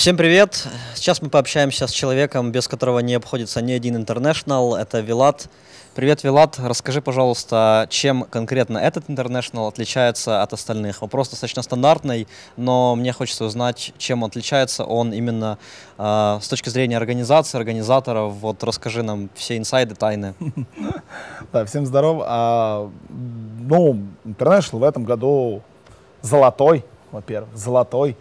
Всем привет! Сейчас мы пообщаемся с человеком, без которого не обходится ни один интернешнл. Это Вилат. Привет, Вилат. Расскажи, пожалуйста, чем конкретно этот интернешнл отличается от остальных? Вопрос достаточно стандартный, но мне хочется узнать, чем отличается он именно с точки зрения организации, организаторов. Вот расскажи нам все инсайды, тайны. Да, всем здоров. Интернешнл в этом году золотой. Во-первых, золотой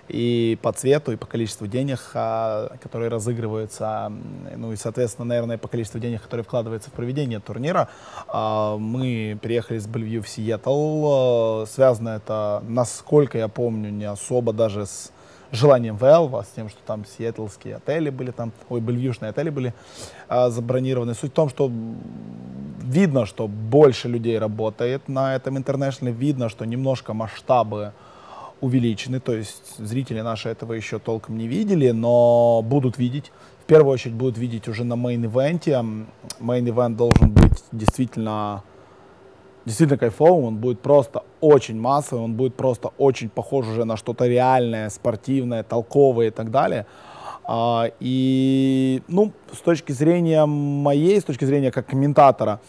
и по цвету, и по количеству денег, которые разыгрываются, ну и, соответственно, наверное, по количеству денег, которые вкладываются в проведение турнира. Мы приехали с Bellevue в Сиэтл. Связано это, насколько я помню, не особо даже с желанием Valve, с тем, что там сиэтлские отели были, бельвьюшные отели были забронированы. Суть в том, что видно, что больше людей работает на этом интернешнале, видно, что немножко масштабы увеличены, то есть зрители наши этого еще толком не видели, но будут видеть. В первую очередь будут видеть уже на мейн-ивенте. Мейн-ивент должен быть действительно кайфовым, он будет просто очень массовый, он будет просто очень похож уже на что-то реальное, спортивное, толковое и так далее. С точки зрения как комментатора,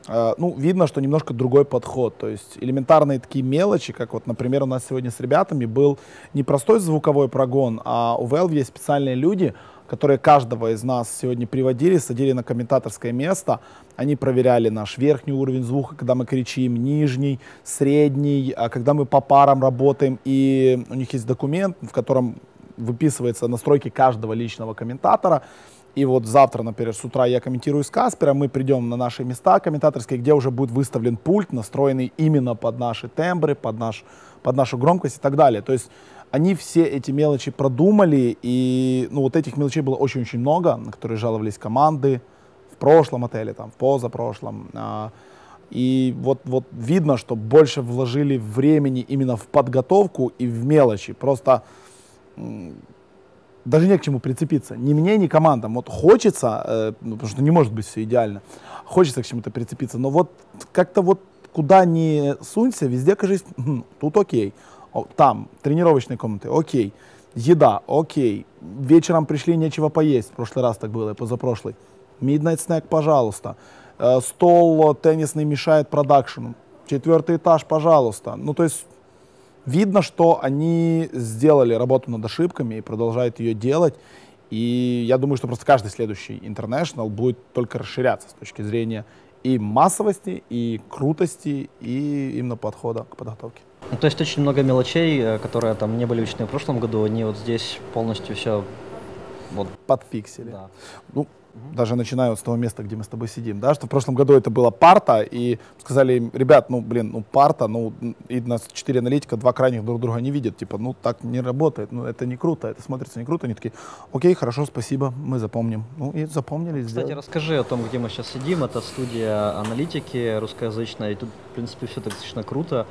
видно, что немножко другой подход, то есть элементарные такие мелочи, как вот, например, у нас сегодня с ребятами был не простой звуковой прогон, а у Valve есть специальные люди, которые каждого из нас сегодня приводили, садили на комментаторское место, они проверяли наш верхний уровень звука, когда мы кричим, нижний, средний, когда мы по парам работаем, и у них есть документ, в котором выписываются настройки каждого личного комментатора. И вот завтра, например, с утра я комментирую с Каспером, мы придем на наши места комментаторские, где уже будет выставлен пульт, настроенный именно под наши тембры, под нашу громкость и так далее. То есть они все эти мелочи продумали, и вот этих мелочей было очень-очень много, на которые жаловались команды в прошлом отеле, в позапрошлом. И вот видно, что больше вложили времени именно в подготовку и в мелочи. Просто даже не к чему прицепиться. Ни мне, ни командам. Вот хочется, потому что не может быть все идеально, хочется к чему-то прицепиться, но как-то куда ни сунься, везде, кажется, тут окей. Там тренировочные комнаты, окей. Еда, окей. Вечером пришли, нечего поесть. В прошлый раз так было, и позапрошлый. Midnight snack, пожалуйста. Стол теннисный мешает продакшену. 4-й этаж, пожалуйста. То есть видно, что они сделали работу над ошибками и продолжают ее делать. И я думаю, что просто каждый следующий интернешнл будет только расширяться с точки зрения и массовости, и крутости, и именно подхода к подготовке. То есть очень много мелочей, которые там не были учтены в прошлом году, они вот здесь полностью все подфиксили. Да. Даже начиная с того места, где мы с тобой сидим, да, что в прошлом году это была парта, и сказали им, ребят, парта, и нас 4 аналитика, 2 крайних друг друга не видят, так не работает, это не круто, это смотрится не круто, они такие, окей, хорошо, спасибо, мы запомним. И запомнили, Кстати, сделали. расскажи о том, где мы сейчас сидим, это студия аналитики русскоязычная, и тут, в принципе, все достаточно круто.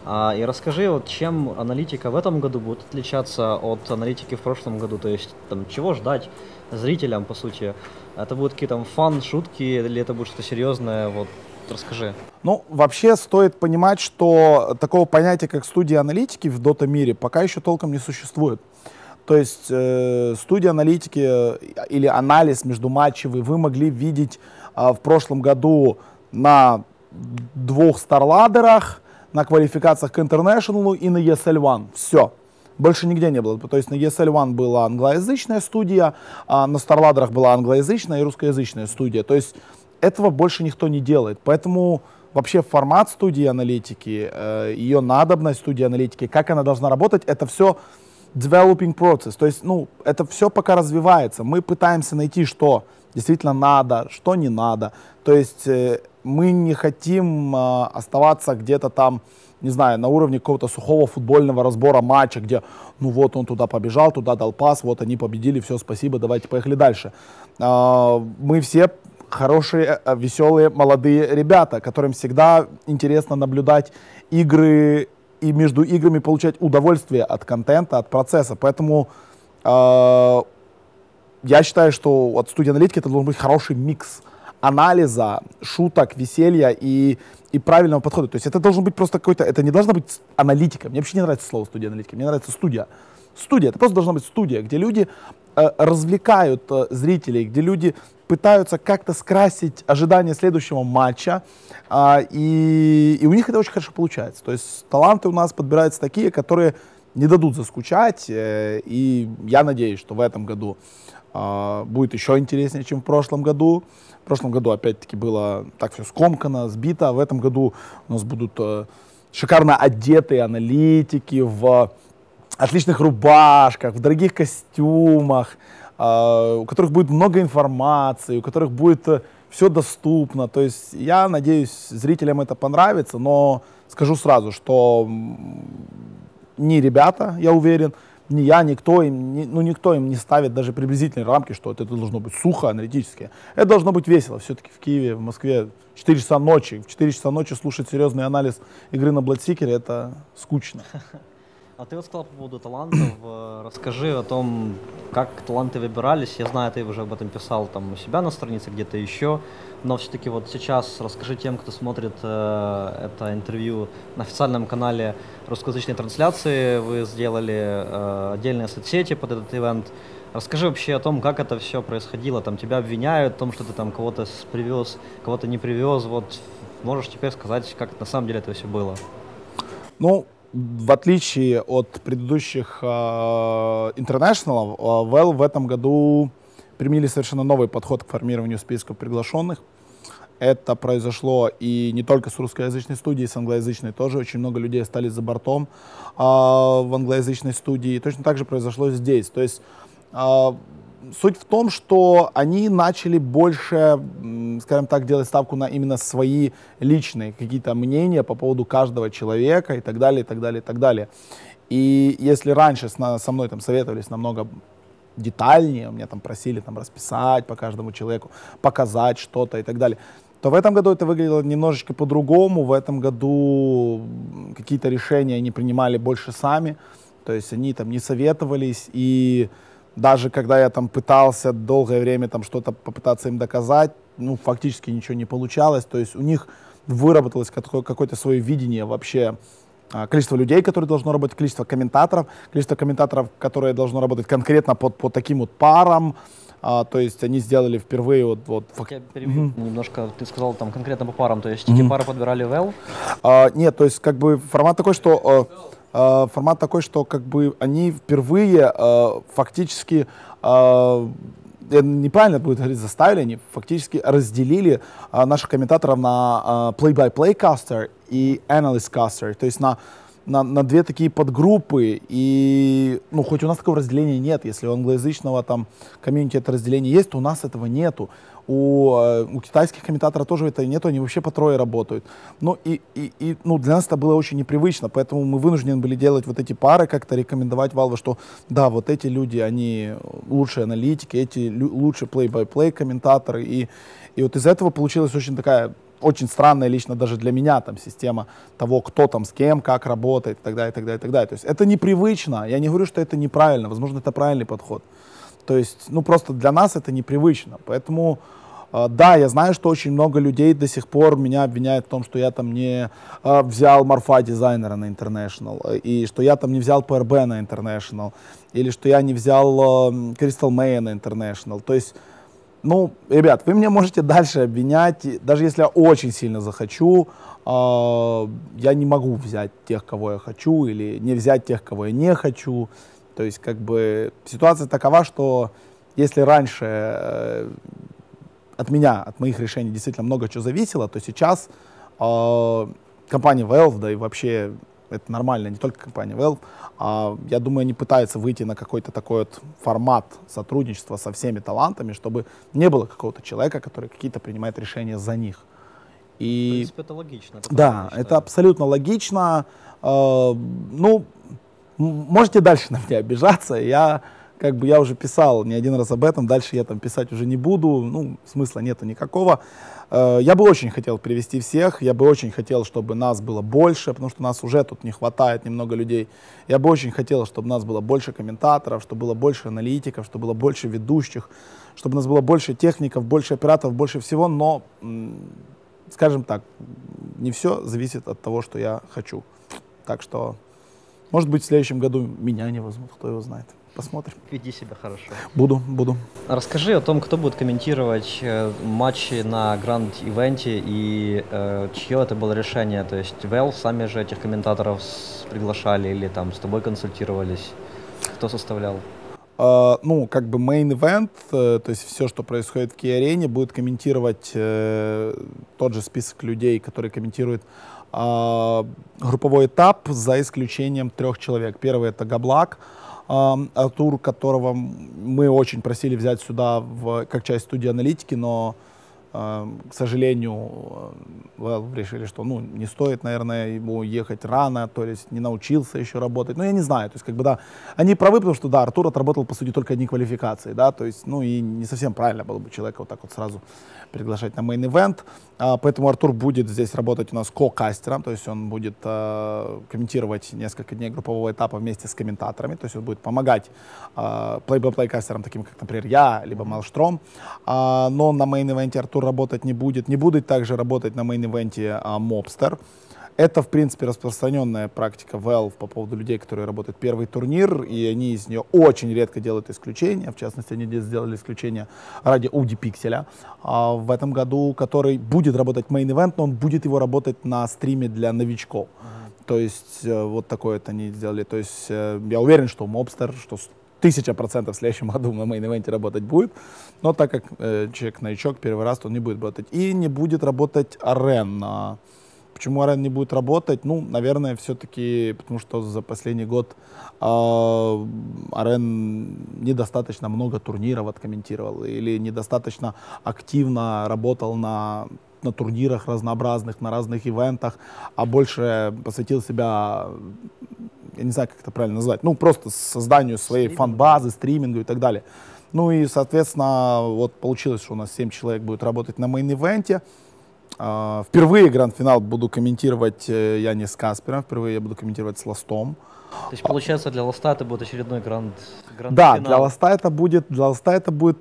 И расскажи, чем аналитика в этом году будет отличаться от аналитики в прошлом году, то есть чего ждать зрителям, по сути. Это будут какие-то фан, шутки, или это будет что-то серьезное? Расскажи. Вообще стоит понимать, что такого понятия, как студия аналитики в дота-мире, пока еще толком не существует. То есть студия аналитики или анализ междуматчевый вы могли видеть в прошлом году на 2 старладерах, на квалификациях к интернешнлу и на ESL One. Все. Больше нигде не было. То есть на ESL One была англоязычная студия, а на StarLadder была англоязычная и русскоязычная студия. То есть этого больше никто не делает. Поэтому вообще формат студии аналитики, ее надобность студии аналитики, как она должна работать, это все developing process. То есть, это все пока развивается. Мы пытаемся найти, что действительно надо, что не надо. То есть мы не хотим оставаться где-то там, не знаю, на уровне какого-то сухого футбольного разбора матча, где, он туда побежал, туда дал пас, вот они победили, все, спасибо, давайте поехали дальше. Мы все хорошие, веселые, молодые ребята, которым всегда интересно наблюдать игры и между играми получать удовольствие от контента, от процесса. Поэтому я считаю, что от студии аналитики это должен быть хороший микс анализа, шуток, веселья и правильного подхода. То есть это должен быть просто какой-то, это не должна быть аналитика. Мне вообще не нравится слово студия аналитики, мне нравится студия. студия, это просто должна быть студия, где люди развлекают зрителей, где люди пытаются как-то скрасить ожидания следующего матча, и у них это очень хорошо получается. То есть таланты у нас подбираются такие, которые не дадут заскучать, и я надеюсь, что в этом году будет еще интереснее, чем в прошлом году. В прошлом году, опять-таки, было так все скомкано, сбито, а в этом году у нас будут шикарно одетые аналитики в отличных рубашках, в дорогих костюмах, у которых будет много информации, у которых будет все доступно. То есть я надеюсь, зрителям это понравится, но скажу сразу, что ни ребята, я уверен, ни я, никто им не ставит даже приблизительные рамки, что это должно быть сухо, аналитически. Это должно быть весело. Все-таки в Киеве, в Москве 4 часа ночи. В 4 часа ночи слушать серьезный анализ игры на Bloodseeker — это скучно. А ты вот сказал по поводу талантов. Расскажи о том, как таланты выбирались. Я знаю, ты уже об этом писал там у себя на странице, где-то еще. Но все-таки вот сейчас расскажи тем, кто смотрит это интервью на официальном канале русскоязычной трансляции. Вы сделали отдельные соцсети под этот ивент. Расскажи вообще о том, как это все происходило. Там тебя обвиняют в том, что ты там кого-то привез, кого-то не привез. Вот можешь теперь сказать, как на самом деле это все было? Ну, в отличие от предыдущих интернешналов, Valve в этом году применили совершенно новый подход к формированию списков приглашенных. Это произошло и не только с русскоязычной студией, с англоязычной тоже. Очень много людей остались за бортом в англоязычной студии. И точно так же произошло здесь. То есть суть в том, что они начали больше, скажем так, делать ставку на именно свои личные какие-то мнения по поводу каждого человека и так далее, и так далее, и так далее. И если раньше со мной там советовались намного детальнее, меня там просили там расписать по каждому человеку, показать что-то и так далее, то в этом году это выглядело немножечко по-другому. В этом году какие-то решения они принимали больше сами, то есть они там не советовались, и даже когда я там пытался долгое время там что-то попытаться им доказать, ну, фактически ничего не получалось. То есть у них выработалось какое-то свое видение вообще, количество людей, которые должно работать, количество комментаторов, которые должно работать конкретно по таким вот парам. То есть они сделали впервые вот Я перебью немножко, ты сказал там конкретно по парам, то есть эти пары подбирали Valve? Нет, то есть как бы формат такой, что как бы они впервые фактически, неправильно будет говорить, заставили, они фактически разделили наших комментаторов на play-by-play caster и analyst caster, то есть на две такие подгруппы. И, ну, хоть у нас такого разделения нет, если у англоязычного там комьюнити это разделение есть, то у нас этого нету. У китайских комментаторов тоже этого нету, они вообще по трое работают. Ну, ну, для нас это было очень непривычно, поэтому мы вынуждены были делать вот эти пары, как-то рекомендовать Valve, что да, вот эти люди, они лучшие аналитики, эти лучшие play-by-play комментаторы. И вот из этого получилась очень странная лично даже для меня там система того, кто там с кем, как работает и так далее, и так далее, и так далее. То есть это непривычно. Я не говорю, что это неправильно. Возможно, это правильный подход. То есть, ну, просто для нас это непривычно. Поэтому, да, я знаю, что очень много людей до сих пор меня обвиняют в том, что я там не взял Марфа дизайнера на International, и что я там не взял PRB на International, или что я не взял Crystal May на International. То есть, ну, ребят, вы меня можете дальше обвинять, даже если я очень сильно захочу, я не могу взять тех, кого я хочу, или не взять тех, кого я не хочу. То есть, как бы, ситуация такова, что если раньше от меня, от моих решений действительно много чего зависело, то сейчас компания Valve, да и вообще это нормально, не только компания Valve, я думаю, они пытаются выйти на какой-то такой вот формат сотрудничества со всеми талантами, чтобы не было какого-то человека, который какие-то принимает решения за них. И, в принципе, это логично. Да, это абсолютно логично. Ну, можете дальше на меня обижаться. Я уже писал не один раз об этом, дальше я там писать уже не буду, ну, смысла нету никакого. Я бы очень хотел привести всех, я бы очень хотел, чтобы нас было больше, потому что нас уже тут не хватает немного людей. Я бы очень хотел, чтобы нас было больше комментаторов, чтобы было больше аналитиков, чтобы было больше ведущих, чтобы нас было больше техников, больше операторов, больше всего, но, скажем так, не все зависит от того, что я хочу. Так что Может быть, в следующем году меня не возьмут, кто его знает. Посмотрим. Веди себя хорошо. Буду. Расскажи о том, кто будет комментировать матчи на гранд-ивенте и чье это было решение. То есть Valve сами же этих комментаторов приглашали или там с тобой консультировались? Кто составлял? Ну, как бы main event, то есть все, что происходит в Key-арене, будет комментировать тот же список людей, которые комментируют групповой этап, за исключением 3 человек. Первый — это Габлак, Артур, которого мы очень просили взять сюда как часть студии аналитики, но, к сожалению, решили, что не стоит, наверное, ему ехать рано, то есть не научился еще работать. Я не знаю, то есть да, они правы, потому что, да, Артур отработал, по сути, только одни квалификации, да, то есть, и не совсем правильно было бы человека вот так вот сразу приглашать на мейн-ивент, поэтому Артур будет здесь работать у нас ко-кастером, то есть он будет комментировать несколько дней группового этапа вместе с комментаторами, то есть он будет помогать плей-бай-плей кастерам, таким как, например, я, либо Малштром, но на мейн-ивенте Артур работать не будет также работать на мейн-ивенте Мобстер. Это, в принципе, распространенная практика Valve по поводу людей, которые работают первый турнир, и они из нее очень редко делают исключения. В частности, они здесь сделали исключение ради Уди Пикселя в этом году, который будет работать мейн-ивент, но он будет его работать на стриме для новичков. То есть вот такое это они сделали. То есть я уверен, что Мобстер, что 1000% в следующем году на мейн-ивенте работать будет, но так как человек-новичок первый раз, то он не будет работать. И не будет работать Арен. Почему Арен не будет работать? Наверное, все-таки потому, что за последний год Арен недостаточно много турниров откомментировал или недостаточно активно работал на турнирах разнообразных, на разных ивентах, а больше посвятил себя, я не знаю, как это правильно назвать, просто созданию своей фан-базы, стримингу и так далее. И, соответственно, вот получилось, что у нас 7 человек будет работать на мейн-ивенте. Впервые гранд-финал буду комментировать я не с Каспером, впервые я буду комментировать с Ластом. То есть, получается, для Ласта это будет очередной гранд-финал? Да, для Ласта это будет,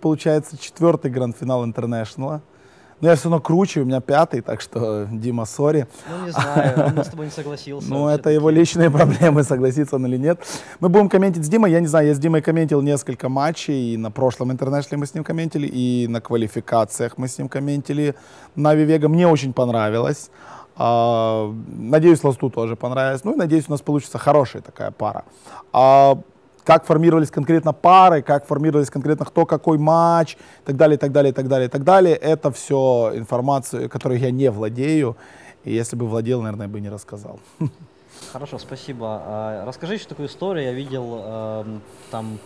получается, 4-й гранд-финал Интернешнала. Но я все равно круче, у меня 5-й, так что, Дима, сори. Не знаю, он с тобой не согласился. Это его личные проблемы, согласится он или нет. Мы будем комментить с Димой, я не знаю, я с Димой комментил несколько матчей, и на прошлом Интернешнале мы с ним комментили, и на квалификациях мы с ним комментили на Вивега. Мне очень понравилось. Надеюсь, Ласту тоже понравилось. И надеюсь, у нас получится хорошая такая пара. Как формировались конкретно пары, как формировались конкретно кто какой матч, и так далее, и так далее, и так далее, и так далее. Это все информация, которой я не владею. И если бы владел, наверное, бы не рассказал. Хорошо, спасибо. Расскажи еще такую историю. Я видел, там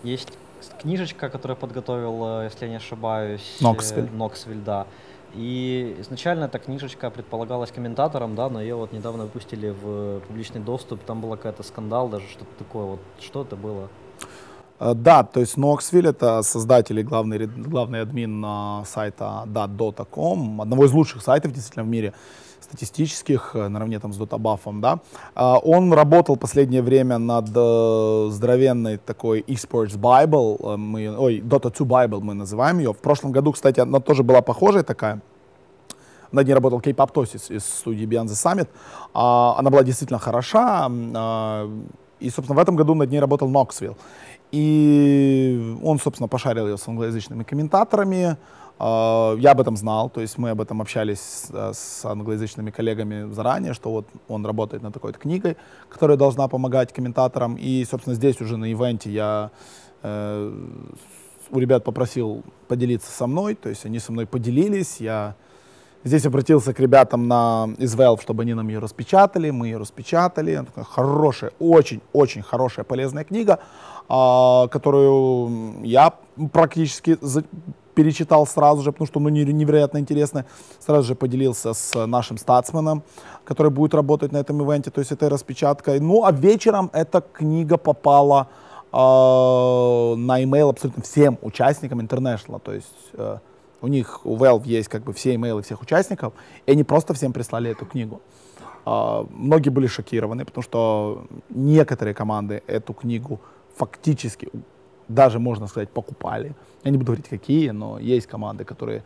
есть книжечка, которую подготовил, если я не ошибаюсь, Ноксвиль, да. И изначально эта книжечка предполагалась комментатором, да, но ее вот недавно выпустили в публичный доступ, там был какой-то скандал, даже что-то такое. Вот что это было? Да, то есть Ноксвиль — это создатель и главный админ сайта .dota.com, одного из лучших сайтов действительно в мире, статистических, наравне там с DotaBuff, да. Он работал последнее время над здоровенной такой eSports Bible, Dota 2 Bible мы называем ее. В прошлом году, кстати, она тоже была похожая такая. Над ней работал K-Pop Tosis из студии Beyond the Summit. Она была действительно хороша. И, собственно, в этом году над ней работал Knoxville. И он, собственно, пошарил ее с англоязычными комментаторами. Я об этом знал, то есть мы об этом общались с англоязычными коллегами заранее, что вот он работает над такой-то книгой, которая должна помогать комментаторам. И, собственно, здесь уже на ивенте я у ребят попросил поделиться со мной, то есть они со мной поделились. Я здесь обратился к ребятам из Valve, чтобы они нам ее распечатали. Мы ее распечатали. Она такая хорошая, очень-очень хорошая, полезная книга, которую я практически перечитал сразу же, потому что невероятно интересно. Сразу же поделился с нашим статсменом, который будет работать на этом ивенте, то есть этой распечаткой. А вечером эта книга попала на имейл абсолютно всем участникам International, то есть у Valve есть как бы все имейлы всех участников, и они просто всем прислали эту книгу. Многие были шокированы, потому что некоторые команды эту книгу фактически, даже, можно сказать, покупали. Я не буду говорить, какие, но есть команды, которые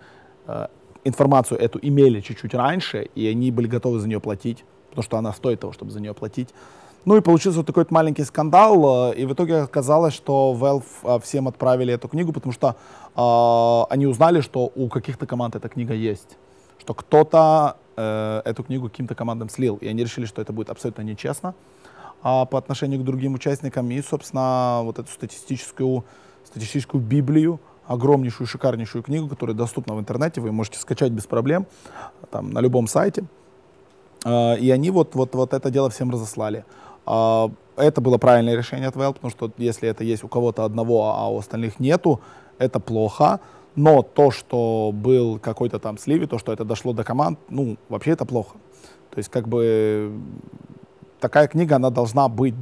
информацию эту имели чуть-чуть раньше, и они были готовы за нее платить, потому что она стоит того, чтобы за нее платить. Ну и получился вот такой вот маленький скандал, и в итоге оказалось, что Valve всем отправили эту книгу, потому что они узнали, что у каких-то команд эта книга есть, что кто-то эту книгу каким-то командам слил, и они решили, что это будет абсолютно нечестно по отношению к другим участникам, и, собственно, вот эту статистическую Библию, огромнейшую, шикарнейшую книгу, которая доступна в интернете, вы можете скачать без проблем, там, на любом сайте, и они вот это дело всем разослали. Это было правильное решение от Valve, потому что если это есть у кого-то одного, а у остальных нету, это плохо. Но то, что был какой-то там слив, и то, что это дошло до команд, ну, вообще это плохо. То есть, как бы, такая книга, она должна быть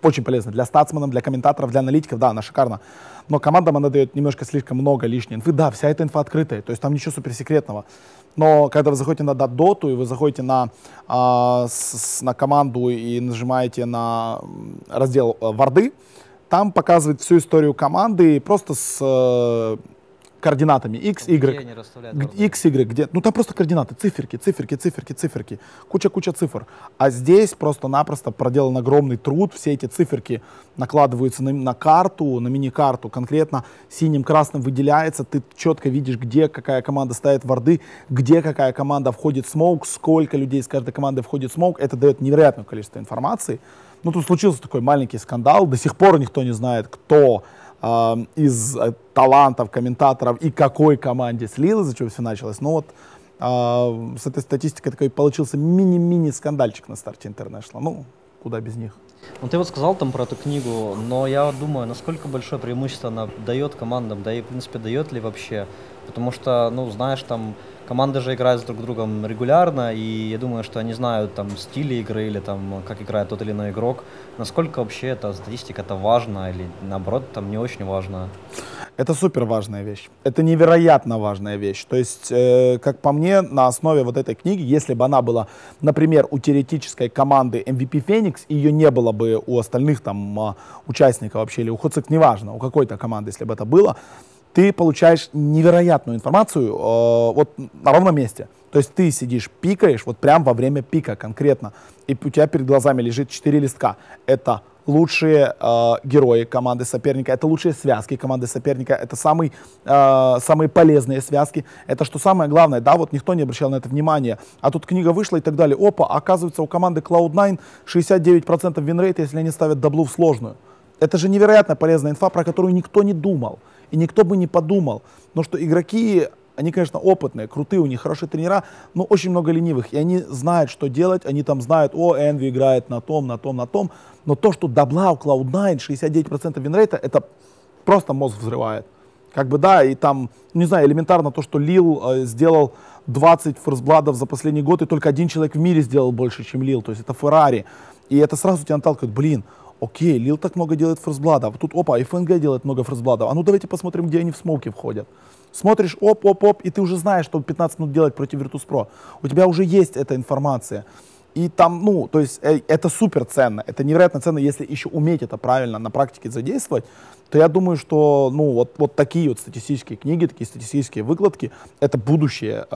очень полезна для статсменов, для комментаторов, для аналитиков, да, она шикарна. Но командам она дает немножко слишком много лишней инфы. Да, вся эта инфа открытая, то есть там ничего суперсекретного. Но когда вы заходите на доту, и вы заходите на команду и нажимаете на раздел варды, там показывает всю историю команды просто с координатами x, y, x, y, где, ну там просто координаты, циферки, куча цифр. А здесь просто-напросто проделан огромный труд, все эти циферки накладываются на карту, на мини-карту, конкретно синим, красным выделяется, ты четко видишь, где какая команда ставит варды, где какая команда входит в смоук, сколько людей из каждой команды входит в смоук, это дает невероятное количество информации. Ну тут случился такой маленький скандал, до сих пор никто не знает, кто из талантов, комментаторов и какой команде слил, из-за чего все началось. Но вот с этой статистикой такой получился мини-мини скандальчик на старте International. Ну, куда без них. Ну, ты вот сказал там про эту книгу, но я думаю, насколько большое преимущество она дает командам, да и, в принципе, дает ли вообще. Потому что, ну, знаешь, там команды же играют с друг другом регулярно, и я думаю, что они знают там стили игры или там как играет тот или иной игрок. Насколько вообще эта статистика, это важно или наоборот там не очень важно? Это супер важная вещь. Это невероятно важная вещь. То есть, как по мне, на основе вот этой книги, если бы она была, например, у теоретической команды MVP Phoenix, ее не было бы у остальных там участников вообще, или у Хуцик, неважно, у какой-то команды, если бы это было, ты получаешь невероятную информацию вот на ровном месте. То есть ты сидишь, пикаешь, вот прям во время пика конкретно, и у тебя перед глазами лежит 4 листка. Это лучшие герои команды соперника, это лучшие связки команды соперника, это самые полезные связки. Это что самое главное, да, вот никто не обращал на это внимания, а тут книга вышла и так далее. Опа, оказывается, у команды Cloud9 69% винрейта, если они ставят даблу в сложную. Это же невероятно полезная инфа, про которую никто не думал. И никто бы не подумал. Но что игроки, они, конечно, опытные, крутые, у них хорошие тренера, но очень много ленивых. И они знают, что делать. Они там знают, Envy играет на том. Но то, что дабла у Cloud9 69% винрейта, это просто мозг взрывает. Как бы да, и там, не знаю, элементарно то, что Лил сделал 20 форсбладов за последний год, и только один человек в мире сделал больше, чем Лил. То есть это Феррари. И это сразу тебя наталкивает, блин, окей, Лил так много делает форсбладов, тут опа, ФНГ делает много форсбладов, а ну давайте посмотрим, где они в смоуке входят. Смотришь, оп, и ты уже знаешь, что 15 минут делать против Virtus.pro. У тебя уже есть эта информация. И там, ну, то есть это супер ценно, это невероятно ценно, если еще уметь это правильно на практике задействовать, то я думаю, что, ну, вот такие вот статистические книги, такие статистические выкладки, это будущее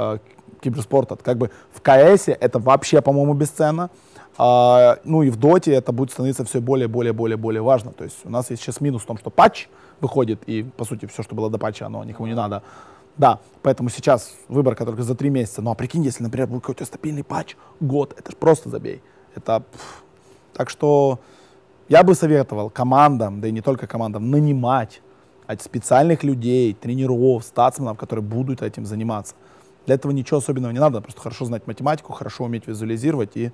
киберспорта. Как бы в КС это вообще, по-моему, бесценно. Ну и в доте это будет становиться все более важно. То есть у нас есть сейчас минус в том, что патч выходит, и по сути все, что было до патча, оно никому не надо. Да, поэтому сейчас выборка только за 3 месяца. Ну а прикинь, если, например, будет какой-то стабильный патч, год, это же просто забей. Так что я бы советовал командам, да и не только командам, нанимать специальных людей, тренеров, статсменов, которые будут этим заниматься. Для этого ничего особенного не надо, просто хорошо знать математику, хорошо уметь визуализировать и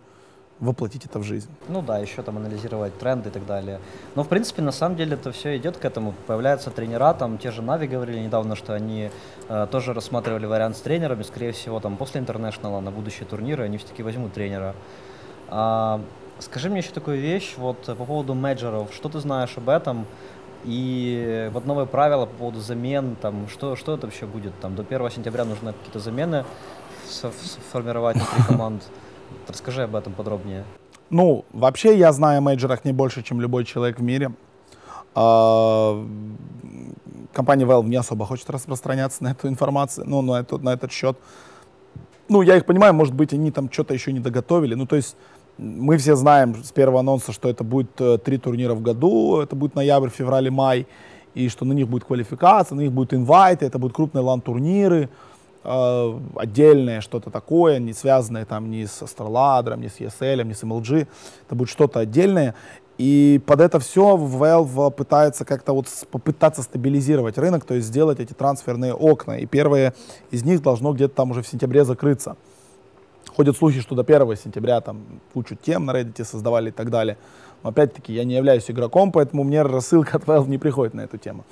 воплотить это в жизнь. Ну да, еще там анализировать тренды и так далее. Но в принципе на самом деле это все идет к этому. Появляются тренера, там те же Нави говорили недавно, что они тоже рассматривали вариант с тренерами, скорее всего там после Интернешнала на будущие турниры они все-таки возьмут тренера. Скажи мне еще такую вещь, вот по поводу мейджоров, что ты знаешь об этом? И вот новые правила по поводу замен, там, что это вообще будет? Там, до 1 сентября нужно какие-то замены сформировать внутри команд. Расскажи об этом подробнее. Ну, вообще я знаю о мейджорах не больше, чем любой человек в мире. Компания Valve не особо хочет распространяться на эту информацию, ну, на этот счет. Ну, я их понимаю, может быть, они там что-то еще не доготовили. Ну, то есть Мы все знаем с первого анонса, что это будет 3 турнира в году, это будет ноябрь, февраль и май, и что на них будет квалификация, на них будет инвайты, это будут крупные лан-турниры, отдельное что-то такое, не связанное там ни с Астрладером, ни с ESL, ни с MLG, это будет что-то отдельное. И под это все Valve пытается как-то вот попытаться стабилизировать рынок, то есть сделать эти трансферные окна. И первое из них должно где-то там уже в сентябре закрыться. Ходят слухи, что до 1 сентября там кучу тем на Reddit создавали и так далее. Но опять-таки я не являюсь игроком, поэтому мне рассылка от Valve не приходит на эту тему.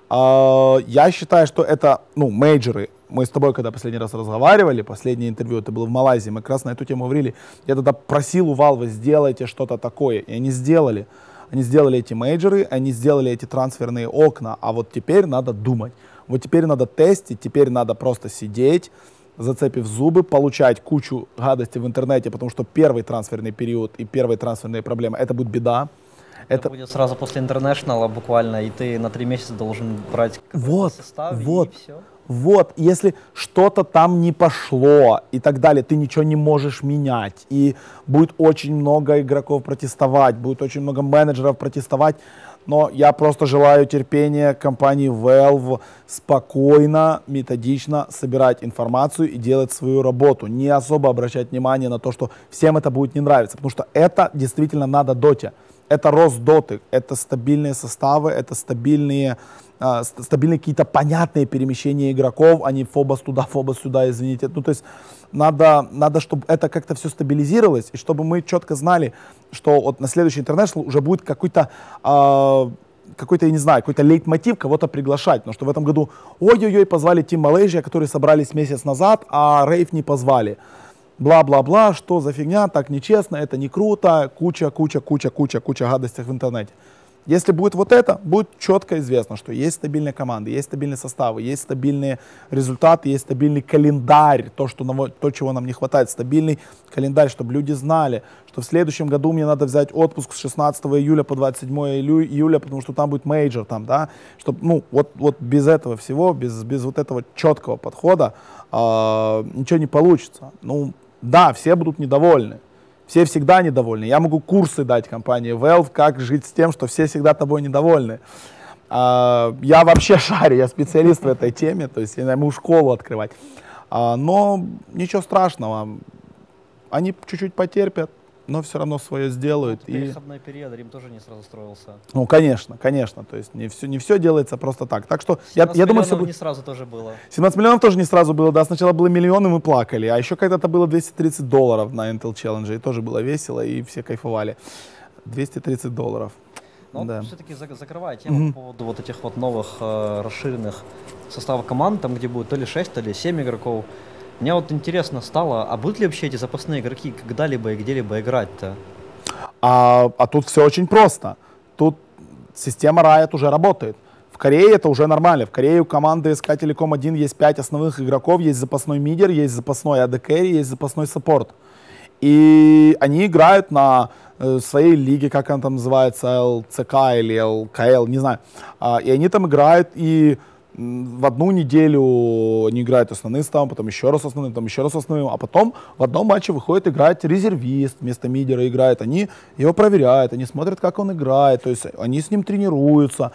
Я считаю, что это, мейджоры. Мы с тобой, когда последний раз разговаривали, последнее интервью, это было в Малайзии, мы как раз на эту тему говорили. Я тогда просил у Valve, сделайте что-то такое. И они сделали. Они сделали эти мейджоры, они сделали эти трансферные окна. А вот теперь надо думать. Вот теперь надо тестить, теперь надо просто сидеть, зацепив зубы, получать кучу гадостей в интернете, потому что первый трансферный период и первые трансферные проблемы, это будет беда. Это будет сразу после интернешнала буквально, и ты на 3 месяца должен брать какой-то состав, и все. Вот, если что-то там не пошло и так далее, ты ничего не можешь менять. И будет очень много игроков протестовать, будет очень много менеджеров протестовать. Но я просто желаю терпения компании Valve спокойно, методично собирать информацию и делать свою работу. Не особо обращать внимание на то, что всем это будет не нравиться. Потому что это действительно надо доте. Это рост доты, это стабильные составы, это стабильные какие-то понятные перемещения игроков, а не фобос туда, фобос сюда, извините. То есть надо, чтобы это как-то все стабилизировалось, и чтобы мы четко знали, что вот на следующий International уже будет какой-то, я не знаю, какой-то лейтмотив кого-то приглашать. Потому что в этом году, ой-ой-ой, позвали Team Malaysia, которые собрались месяц назад, а Рейв не позвали. Бла-бла-бла, что за фигня, так нечестно, это не круто, куча гадостей в интернете. Если будет вот это, будет четко известно, что есть стабильные команды, есть стабильные составы, есть стабильные результаты, есть стабильный календарь, то, чего нам не хватает, стабильный календарь, чтобы люди знали, что в следующем году мне надо взять отпуск с 16 июля по 27 июля, потому что там будет мейджор, чтобы, вот без этого всего, без вот этого четкого подхода ничего не получится. Да, все будут недовольны. Все всегда недовольны. Я могу курсы дать компании Valve, как жить с тем, что все всегда тобой недовольны. Я вообще шарю, я специалист в этой теме, то есть я могу школу открывать. Но ничего страшного. Они чуть-чуть потерпят, но все равно свое сделают. Переходной период, Рим тоже не сразу строился. Конечно. То есть не все делается просто так. Так что я думаю, все будет... не сразу тоже было. 17 миллионов тоже не сразу было, да. Сначала было миллион, и мы плакали. А еще когда-то было $230 на Intel Challenge, и тоже было весело, и все кайфовали. $230. Но да. Все-таки закрывая тему по поводу вот этих вот новых расширенных составов команд, там где будет то ли 6, то ли 7 игроков. Мне вот интересно стало, а будут ли вообще эти запасные игроки когда-либо и где-либо играть-то? А тут все очень просто. Тут система Riot уже работает. В Корее это уже нормально. В Корее у команды SK Telecom 1 есть 5 основных игроков, есть запасной мидер, есть запасной AD Carry, есть запасной саппорт. И они играют на своей лиге, как она там называется, ЛЦК или ЛКЛ, не знаю. И они там играют, и в одну неделю они играют основным составом, потом еще раз основным, а потом в одном матче выходит играть резервист, вместо мидера играет, они его проверяют, они смотрят, как он играет, то есть они с ним тренируются,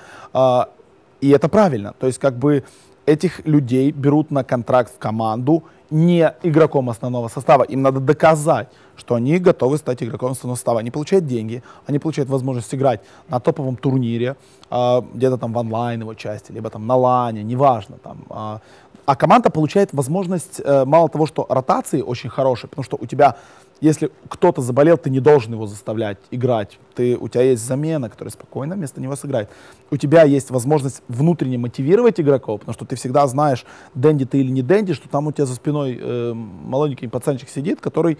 и это правильно, то есть как бы этих людей берут на контракт в команду не игроком основного состава, им надо доказать, что они готовы стать игроком основного состава. Они получают деньги, они получают возможность играть на топовом турнире, где-то там в онлайн его части, либо там на лане, неважно. Там, а команда получает возможность, мало того, что ротации очень хорошие, потому что у тебя, если кто-то заболел, ты не должен его заставлять играть. У тебя есть замена, которая спокойно вместо него сыграет. У тебя есть возможность внутренне мотивировать игроков, потому что ты всегда знаешь, Дэнди ты или не Дэнди, что там у тебя за спиной молоденький пацанчик сидит, который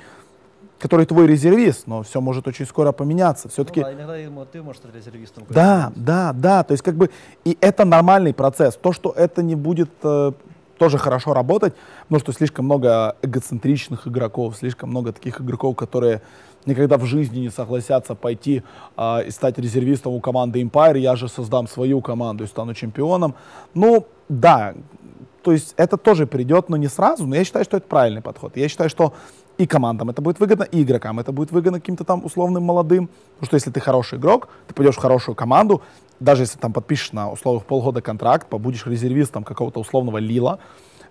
твой резервист, но все может очень скоро поменяться. Все-таки... да, иногда ты можешь стать резервистом. Да, то есть как бы и это нормальный процесс. То, что это не будет тоже хорошо работать, потому что слишком много эгоцентричных игроков, слишком много таких игроков, которые никогда в жизни не согласятся пойти и стать резервистом у команды Empire, я же создам свою команду и стану чемпионом. Да, то есть это тоже придет, но не сразу, но я считаю, что это правильный подход. Я считаю, что и командам это будет выгодно, и игрокам это будет выгодно, каким-то там условным молодым. Потому что если ты хороший игрок, ты пойдешь в хорошую команду, даже если там подпишешь на условных полгода контракт, побудешь резервистом какого-то условного Лила,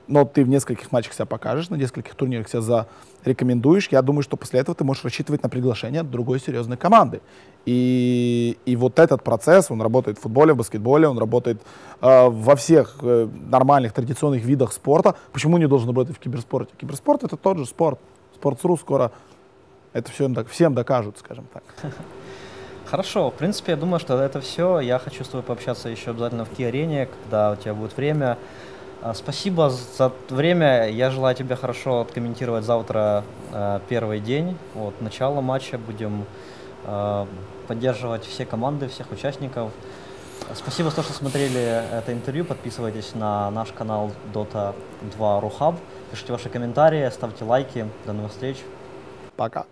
но ты в нескольких матчах себя покажешь, на нескольких турнирах себя зарекомендуешь, я думаю, что после этого ты можешь рассчитывать на приглашение от другой серьезной команды. И вот этот процесс, он работает в футболе, в баскетболе, он работает во всех нормальных традиционных видах спорта. Почему не должен работать в киберспорте? Киберспорт — это тот же спорт. Sports.ru скоро это все всем докажут, скажем так. Хорошо, в принципе, я думаю, что это все. Я хочу с тобой пообщаться еще обязательно в Ки-арене, когда у тебя будет время. Спасибо за время. Я желаю тебе хорошо откомментировать завтра первый день. Вот, начало матча. Будем поддерживать все команды, всех участников. Спасибо за то, что смотрели это интервью. Подписывайтесь на наш канал Dota 2 Рухаб. Пишите ваши комментарии, ставьте лайки. До новых встреч. Пока.